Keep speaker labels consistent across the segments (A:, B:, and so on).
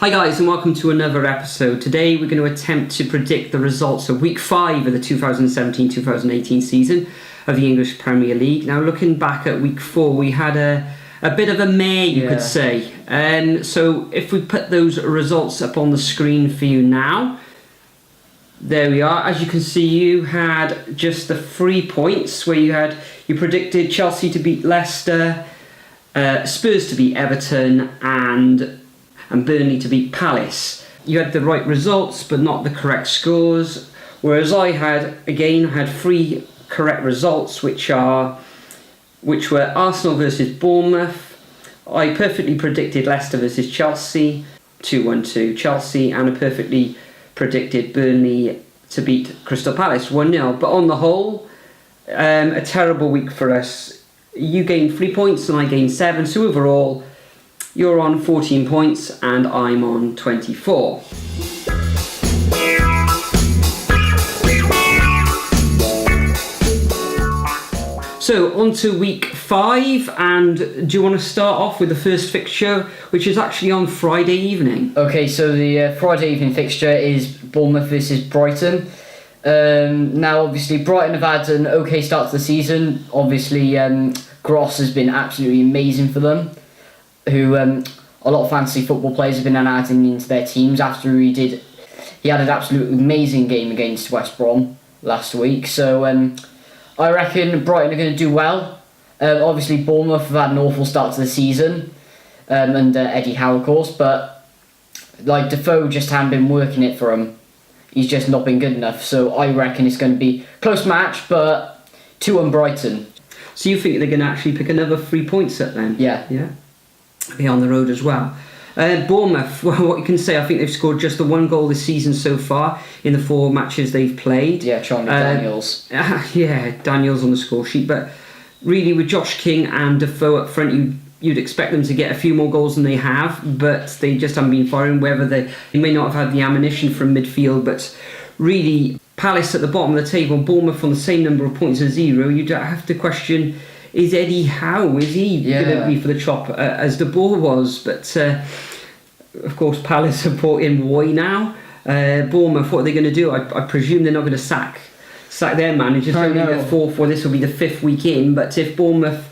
A: Hi guys and welcome to another episode. Today we're going to attempt to predict the results of week 5 of the 2017-2018 season of the English Premier League. Now looking back at week 4 we had a bit of a mare you could say. So if we put those results up on the screen for you now, there we are. As you can see, you had just the 3 points where you predicted Chelsea to beat Leicester, Spurs to beat Everton and Burnley to beat Palace. You had the right results but not the correct scores, whereas I had 3 correct results which were Arsenal versus Bournemouth. I perfectly predicted Leicester versus Chelsea 2-1 to Chelsea, and I perfectly predicted Burnley to beat Crystal Palace 1-0. But on the whole, a terrible week for us. You gained 3 points and I gained 7, so overall you're on 14 points and I'm on 24. So on to week 5, and do you want to start off with the first fixture, which is actually on Friday evening?
B: Okay, so the Friday evening fixture is Bournemouth versus Brighton. Now obviously Brighton have had an okay start to the season. Obviously Gross has been absolutely amazing for them, who a lot of fantasy football players have been adding into their teams after he had an absolutely amazing game against West Brom last week. So I reckon Brighton are going to do well. Obviously Bournemouth have had an awful start to the season under Eddie Howe, of course, but Defoe just hadn't been working it for him. He's just not been good enough. So I reckon it's going to be a close match, but 2-1 Brighton.
A: So you think they're going to actually pick another 3 points up then?
B: Yeah.
A: Be on the road as well. Bournemouth, well, what you can say, I think they've scored just the 1 goal this season so far in the 4 matches they've played.
B: Yeah, Charlie Daniels.
A: Daniels on the score sheet. But really, with Josh King and Defoe up front, you'd expect them to get a few more goals than they have, but they just haven't been firing. Whether they may not have had the ammunition from midfield, but really, Palace at the bottom of the table, Bournemouth on the same number of points as 0. You'd have to question, is Eddie Howe, is he going to be for the chop as the ball was? But of course Palace have brought in Roy now. Bournemouth, what are they going to do? I presume they're not going to sack their manager. It's only the 4th, or this will be the 5th week in. But if Bournemouth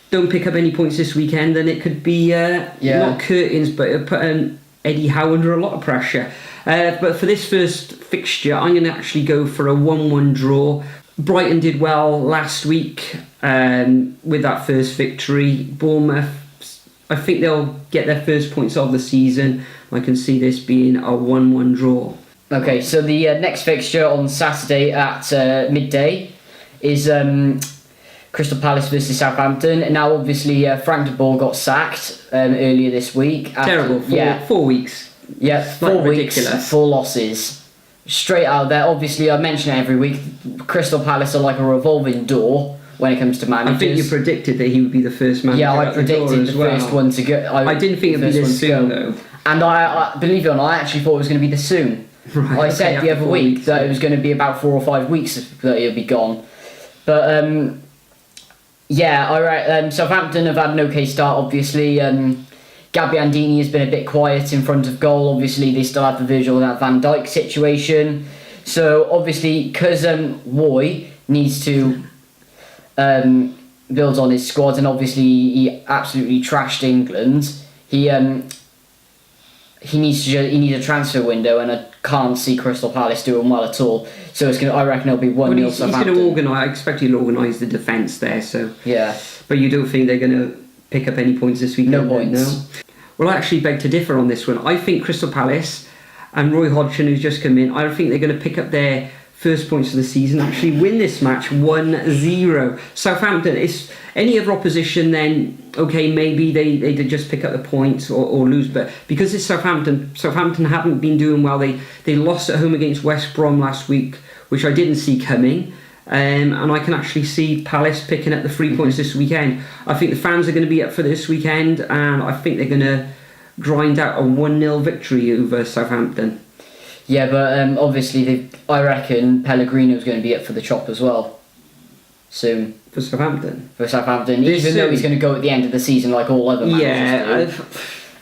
A: don't pick up any points this weekend, then it could be not curtains, but it'll put Eddie Howe under a lot of pressure. But for this first fixture, I'm going to actually go for a 1-1 draw. Brighton did well last week with that first victory. Bournemouth, I think they'll get their first points of the season. I can see this being a 1-1 draw.
B: Okay, so the next fixture on Saturday at midday is Crystal Palace versus Southampton. And now obviously Frank de Boer got sacked earlier this week.
A: Terrible. 4 weeks.
B: Yeah, 4 weeks, ridiculous. 4 losses. Straight out there. Obviously, I mention it every week, Crystal Palace are like a revolving door when it comes to managers.
A: I think you predicted that he would be the first manager.
B: Yeah, I predicted the first one to go.
A: I didn't think it would be this soon, though.
B: And I believe it or not, I actually thought it was going to be this soon.
A: Right,
B: I said the other week that it was going to be about 4 or 5 weeks that he'll be gone. But Southampton have had an okay start, obviously. Gabbiadini has been a bit quiet in front of goal. Obviously, they still have the Virgil and Van Dijk situation. So, obviously, because Roy needs to build on his squad, and obviously he absolutely trashed England, he needs a transfer window, and I can't see Crystal Palace doing well at all. So I reckon it'll be 1-0 Southampton.
A: He's going to organise. I expect he'll organise the defence there. So
B: yeah,
A: but you don't think they're going to pick up any points this weekend?
B: No points.
A: No. Well, I actually beg to differ on this one. I think Crystal Palace and Roy Hodgson, who's just come in, I think they're going to pick up their first points of the season, actually win this match 1-0. Southampton, is any other opposition, then okay, maybe they did just pick up the points or lose, but because it's Southampton haven't been doing well. They lost at home against West Brom last week, which I didn't see coming. And I can actually see Palace picking up the 3 points this weekend. I think the fans are going to be up for this weekend, and I think they're going to grind out a 1-0 victory over Southampton.
B: Yeah, but obviously I reckon Pellegrino's going to be up for the chop as well soon.
A: For Southampton?
B: Even though he's going to go at the end of the season like all other managers do.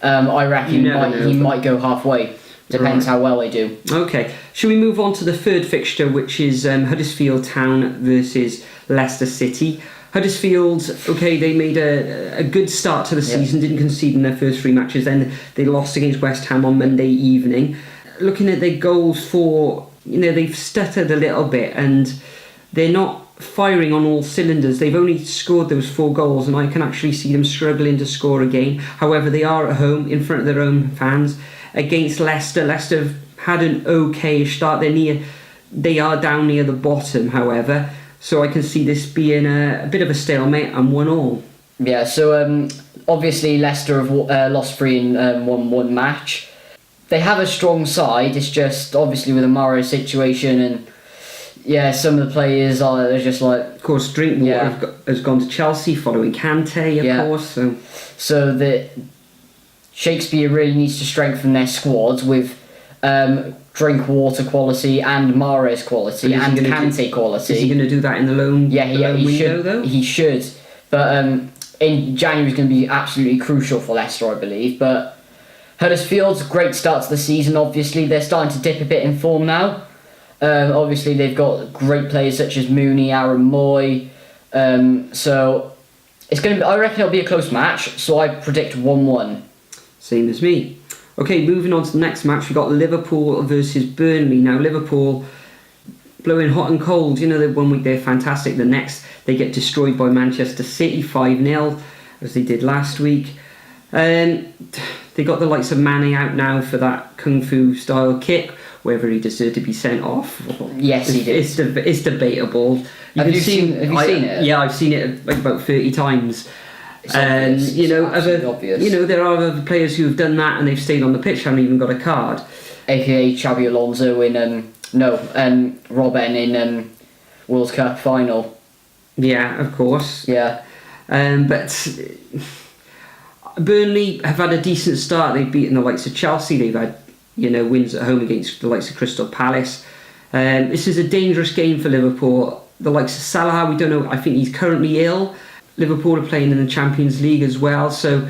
B: I reckon
A: You never know.
B: he might go halfway. Depends how well they do.
A: Okay, shall we move on to the third fixture, which is Huddersfield Town versus Leicester City? Huddersfield, okay, they made a good start to the season, didn't concede in their first 3 matches, then they lost against West Ham on Monday evening. Looking at their goals for, they've stuttered a little bit and they're not firing on all cylinders. They've only scored those 4 goals and I can actually see them struggling to score again. However, they are at home in front of their own fans against Leicester. Leicester have had an okay start. They are down near the bottom, however. So I can see this being a bit of a stalemate and 1-1.
B: Yeah, so obviously Leicester have lost 3 and won 1 match. They have a strong side, it's just obviously with the Morrow situation and some of the players they're just like...
A: Of course, Drinkwater has gone to Chelsea following Kante, of course.
B: So the Shakespeare really needs to strengthen their squad with Drinkwater quality and Mahrez quality and Kante quality.
A: Is he going to do that in the loan
B: he
A: window,
B: should,
A: though?
B: He should. But in January is going to be absolutely crucial for Leicester, I believe. But Huddersfield's a great start to the season, obviously. They're starting to dip a bit in form now. Obviously, they've got great players such as Mooney, Aaron Moy. So it's going to be, I reckon it'll be a close match. So I predict 1-1.
A: Same as me. Okay, moving on to the next match, we've got Liverpool versus Burnley. Now, Liverpool blowing hot and cold. One week they're fantastic. The next, they get destroyed by Manchester City 5-0, as they did last week. They got the likes of Mane out now for that Kung Fu style kick, whether he deserved to be sent off.
B: Yes, he did.
A: It's debatable.
B: Have you seen it?
A: Yeah, I've seen it like about 30 times. And
B: obvious.
A: there are other players who have done that and they've stayed on the pitch, haven't even got a card.
B: AKA Xabi Alonso in Robben in World Cup final.
A: Yeah, of course.
B: Yeah.
A: But Burnley have had a decent start. They've beaten the likes of Chelsea. They've had wins at home against the likes of Crystal Palace. This is a dangerous game for Liverpool. The likes of Salah, we don't know. I think he's currently ill. Liverpool are playing in the Champions League as well, so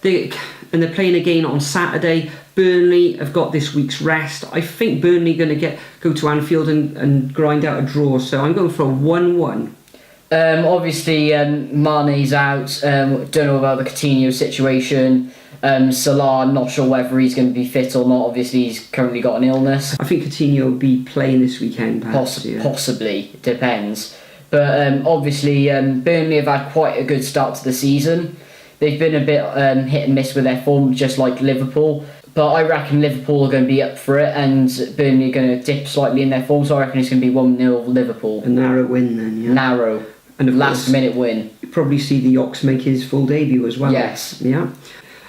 A: they're playing again on Saturday. Burnley have got this week's rest. I think Burnley are going to go to Anfield and grind out a draw, so I'm going for a 1-1.
B: Obviously, Mane's out. Don't know about the Coutinho situation. Salah, not sure whether he's going to be fit or not. Obviously, he's currently got an illness.
A: I think Coutinho will be playing this weekend, perhaps.
B: Possibly, depends. But obviously, Burnley have had quite a good start to the season. They've been a bit hit and miss with their form, just like Liverpool. But I reckon Liverpool are going to be up for it, and Burnley are going to dip slightly in their form. So I reckon it's going to be 1-0 Liverpool.
A: A narrow win, then. Yeah.
B: Narrow. And last-minute win.
A: You probably see the Ox make his full debut as well.
B: Yes.
A: Yeah.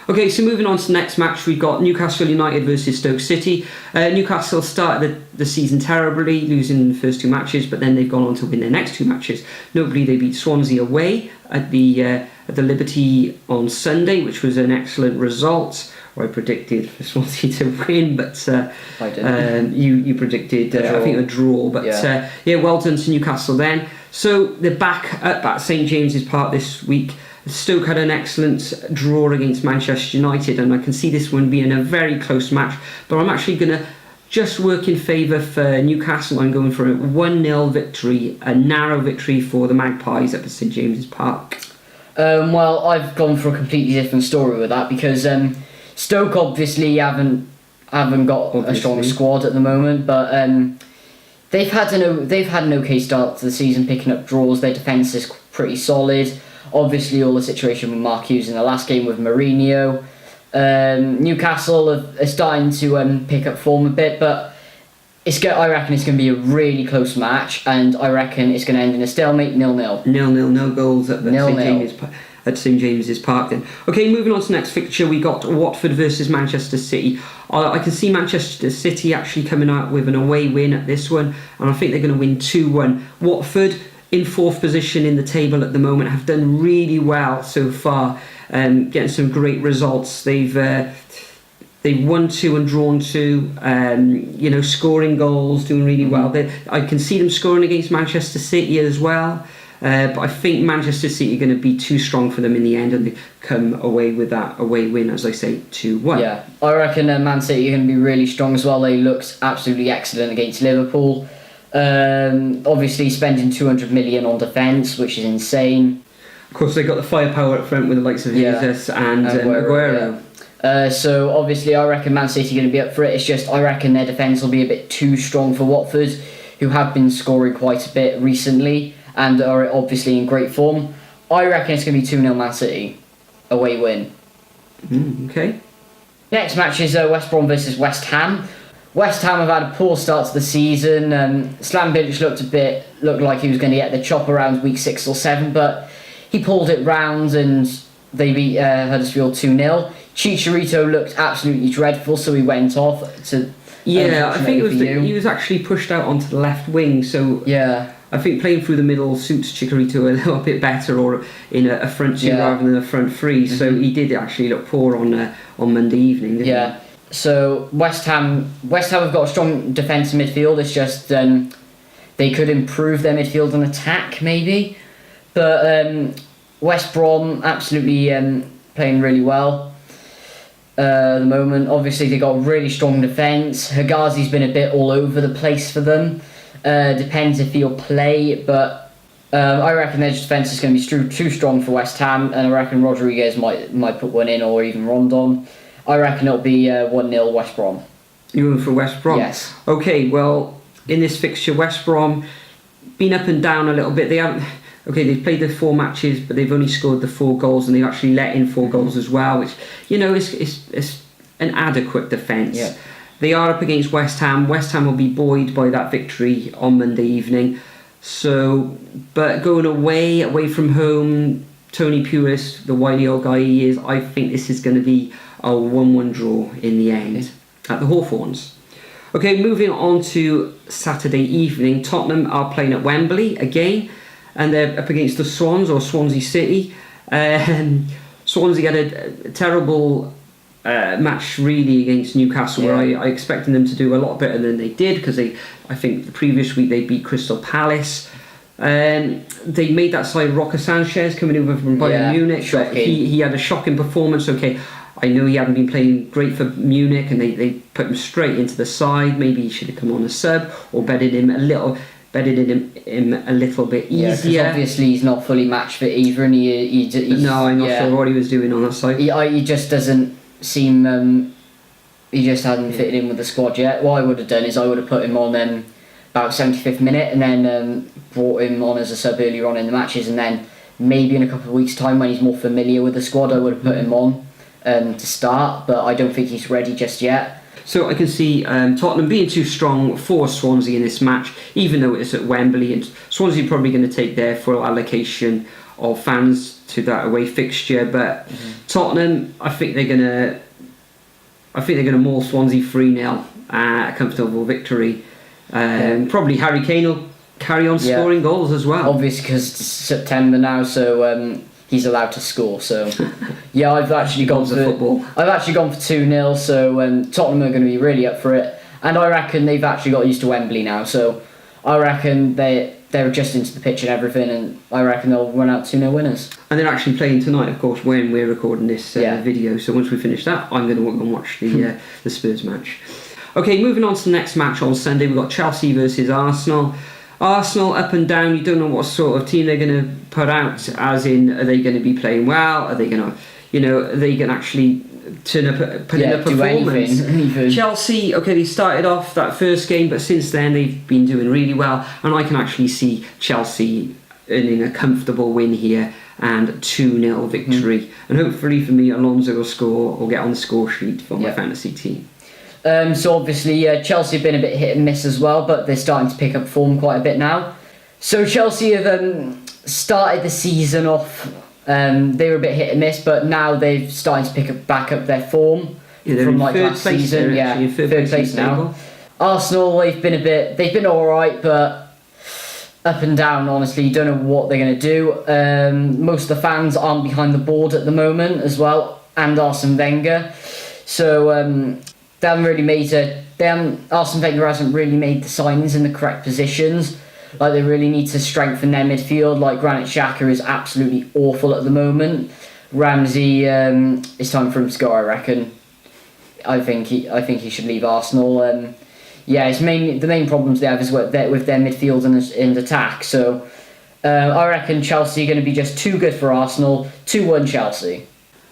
A: Okay, so moving on to the next match, we've got Newcastle United versus Stoke City. Newcastle started the season terribly, losing the first 2 matches, but then they've gone on to win their next 2 matches. Notably, they beat Swansea away at the Liberty on Sunday, which was an excellent result. I predicted for Swansea to win, but
B: I didn't.
A: You predicted, I think, a draw. But well done to Newcastle then. So they're back at St James's Park this week. Stoke had an excellent draw against Manchester United, and I can see this one being a very close match, but I'm actually going to just work in favour for Newcastle. I'm going for a 1-0 victory, a narrow victory for the Magpies at the St James's Park.
B: Well, I've gone for a completely different story with that, because Stoke obviously haven't got a strong squad at the moment, but they've had an okay start to the season, picking up draws. Their defence is pretty solid. Obviously, all the situation with Mark Hughes in the last game with Mourinho. Newcastle are starting to pick up form a bit, but I reckon it's going to be a really close match, and I reckon it's going to end in a stalemate, 0-0.
A: 0-0, no goals at St James's Park then. Okay, moving on to the next fixture, we got Watford versus Manchester City. I can see Manchester City actually coming out with an away win at this one, and I think they're going to win 2-1. Watford, in 4th position in the table at the moment, have done really well so far, getting some great results. They've won 2 and drawn 2, scoring goals, doing really well. I can see them scoring against Manchester City as well. But I think Manchester City are going to be too strong for them in the end, and they come away with that away win, as I say, 2-1.
B: Yeah, I reckon Man City are going to be really strong as well. They looked absolutely excellent against Liverpool. Obviously spending 200 million on defence, which is insane.
A: Of course, they got the firepower up front with the likes of Jesus and Aguero.
B: So obviously I reckon Man City are going to be up for it. It's just I reckon their defence will be a bit too strong for Watford, who have been scoring quite a bit recently and are obviously in great form. I reckon it's going to be 2-0 Man City, away win.
A: Okay.
B: Next match is West Brom versus West Ham. West Ham have had a poor start to the season. Slaven Bilic looked like he was going to get the chop around week 6 or 7, but he pulled it round and they beat Huddersfield 2-0. Chicharito looked absolutely dreadful, so he went off.
A: I think it was he was actually pushed out onto the left wing, so I think playing through the middle suits Chicharito a little bit better, or in a front two rather than a front three. So he did actually look poor on Monday evening, didn't he?
B: So West Ham have got a strong defensive midfield. It's just they could improve their midfield and attack maybe, but West Brom absolutely playing really well. At the moment, obviously they got really strong defence. Higazi's been a bit all over the place for them. Depends if he'll play, but I reckon their defence is going to be too strong for West Ham, and I reckon Rodriguez might put one in, or even Rondon. I reckon it'll be 1-0 West Brom.
A: You're in for West Brom?
B: Yes.
A: Okay, well, in this fixture, West Brom been up and down a little bit. They haven't. Okay, they've played the 4 matches, but they've only scored the 4 goals, and they've actually let in 4 goals as well, which, is an adequate defence.
B: Yeah.
A: They are up against West Ham. West Ham will be buoyed by that victory on Monday evening. So, but going away from home, Tony Pulis, the wily old guy he is, I think this is going to be a 1-1 draw in the end at the Hawthorns. Okay, moving on to Saturday evening. Tottenham are playing at Wembley again, and they're up against the Swans, or Swansea City. Swansea had a terrible match really against Newcastle, where I expected them to do a lot better than they did, because I think the previous week they beat Crystal Palace. They made that side Roca Sanchez coming over from Bayern Munich. He had a shocking performance. Okay, I know he hadn't been playing great for Munich, and they put him straight into the side. Maybe he should have come on a sub, or bedded him a little bit easier.
B: Because obviously he's not fully match fit either, and he's
A: no, I'm not sure what he was doing on that side.
B: He just doesn't seem. He just hadn't fitted in with the squad yet. What I would have done is I would have put him on about 75th minute, and then brought him on as a sub earlier on in the matches, and then maybe in a couple of weeks' time when he's more familiar with the squad, I would have put him on to start. But I don't think he's ready just yet.
A: So I can see Tottenham being too strong for Swansea in this match, even though it's at Wembley, and Swansea are probably going to take their full allocation of fans to that away fixture. But Tottenham, I think they're going to maul Swansea 3-0, a comfortable victory. Probably Harry Kane will carry on scoring goals as well.
B: Obviously, because it's September now, so he's allowed to score. So I've actually gone for 2-0. So Tottenham are going to be really up for it, and I reckon they've actually got used to Wembley now. So I reckon they're adjusting to the pitch and everything, and I reckon they'll run out 2-0 winners.
A: And they're actually playing tonight, of course, when we're recording this video. So once we finish that, I'm going to go and watch the Spurs match. Okay, moving on to the next match on Sunday, we've got Chelsea versus Arsenal. Arsenal up and down, you don't know what sort of team they're going to put out, as in, are they going to be playing well? Are they going to, are they going to actually turn up, put in a performance? Chelsea, okay, they started off that first game, but since then they've been doing really well, and I can actually see Chelsea earning a comfortable win here and 2-0 victory. And hopefully for me, Alonso will score or get on the score sheet for my fantasy team.
B: So obviously Chelsea have been a bit hit and miss as well, but they're starting to pick up form quite a bit now. So Chelsea have started the season off, they were a bit hit and miss, but now they've started to pick back up their form from like last season. Third place now. Arsenal, they've been alright, but up and down, honestly. You don't know what they're going to do. Most of the fans aren't behind the board at the moment as well, and Arsene Wenger. So Arsene Wenger hasn't really made the signings in the correct positions. Like, they really need to strengthen their midfield. Like, Granit Xhaka is absolutely awful at the moment. Ramsey, it's time for him to go, I reckon. I think he should leave Arsenal. It's the main problems they have is with their midfield and attack. So I reckon Chelsea are going to be just too good for Arsenal. 2-1 Chelsea.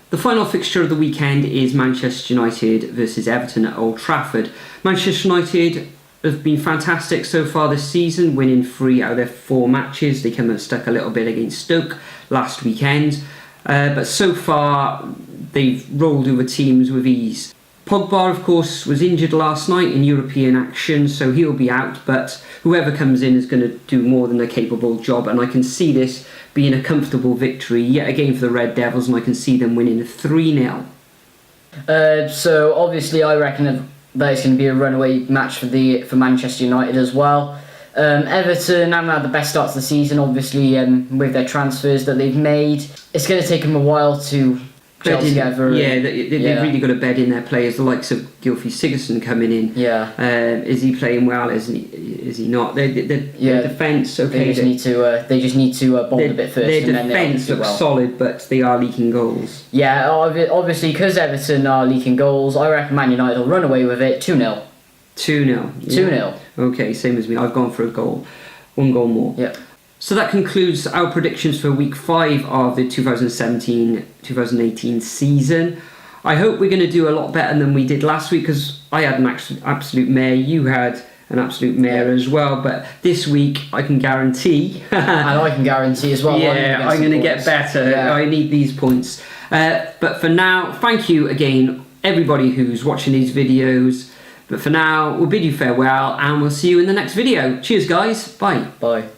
A: The final fixture of the weekend is Manchester United versus Everton at Old Trafford. Manchester United have been fantastic so far this season, winning 3 out of their 4 matches. They came unstuck a little bit against Stoke last weekend, but so far they've rolled over teams with ease. Pogba, of course, was injured last night in European action, so he'll be out, but whoever comes in is going to do more than a capable job, and I can see this being a comfortable victory yet again for the Red Devils, and I can see them winning 3-0.
B: So obviously I reckon that it's going to be a runaway match for Manchester United as well. Everton haven't had the best start to the season, obviously, with their transfers that they've made. It's going to take them a while to gel together.
A: Yeah, they've really got to bed in their players, the likes of Gylfi Sigurdsson coming in.
B: Yeah.
A: Is he playing well? Is he not? Their defence, okay.
B: They just need to bond a bit first.
A: Their defence looks solid, but they are leaking goals.
B: Yeah, obviously, because Everton are leaking goals, I reckon Man United will run away with it 2-0.
A: 2-0.
B: 2-0.
A: Okay, same as me. I've gone for a goal. 1 goal more.
B: Yeah.
A: So that concludes our predictions for week 5 of the 2017-2018 season. I hope we're going to do a lot better than we did last week, because I had an absolute mare. You had an absolute mare as well. But this week, I can guarantee...
B: and I can guarantee as well.
A: Yeah, I'm going to get better. Yeah. I need these points. But for now, thank you again, everybody who's watching these videos. But for now, we'll bid you farewell, and we'll see you in the next video. Cheers, guys. Bye.
B: Bye.